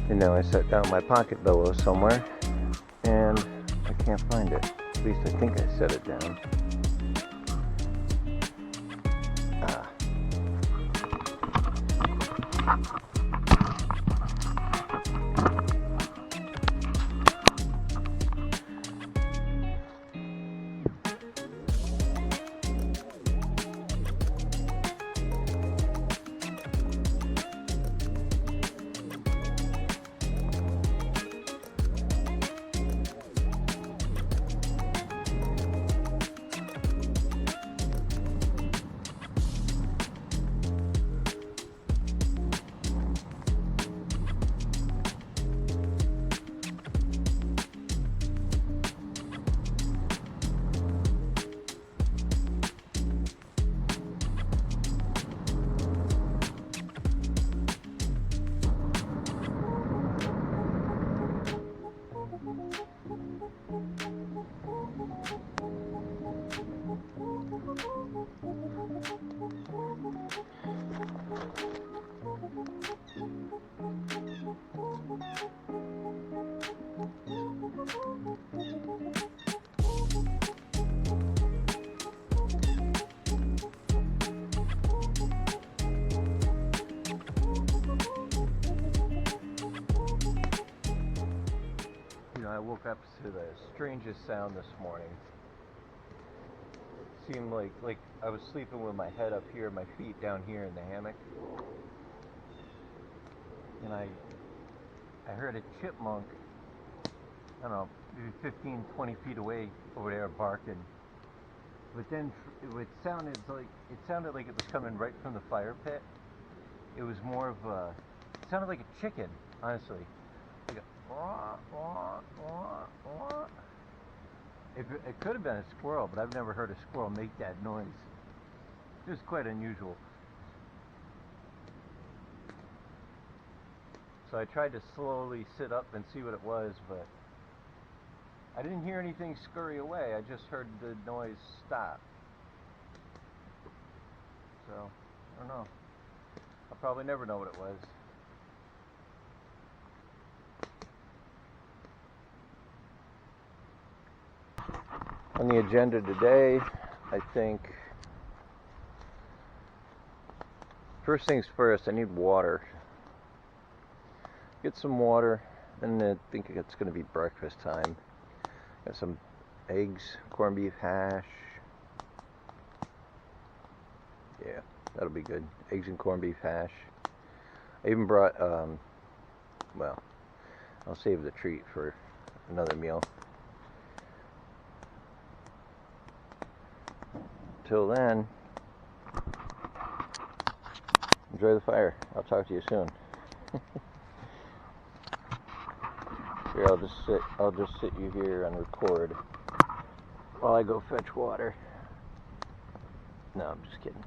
And now I set down my pocket bellows somewhere, and I can't find it. At least I think I set it down. Ah. I woke up to the strangest sound this morning. It seemed like I was sleeping with my head up here, my feet down here in the hammock, and I heard a chipmunk, I don't know, maybe 15, 20 feet away over there barking. But then it sounded like it was coming right from the fire pit. It was more of it sounded like a chicken, honestly. Like a It could have been a squirrel, but I've never heard a squirrel make that noise. It was quite unusual. So I tried to slowly sit up and see what it was, but I didn't hear anything scurry away. I just heard the noise stop. So, I don't know. I'll probably never know what it was. On the agenda today, I think, first things first, I need water. Get some water, and I think it's going to be breakfast time. Got some eggs, corned beef hash. Yeah, that'll be good. Eggs and corned beef hash. I even brought, well, I'll save the treat for another meal. Till then, enjoy the fire. I'll talk to you soon. Here, I'll just sit you here and record while I go fetch water. No, I'm just kidding.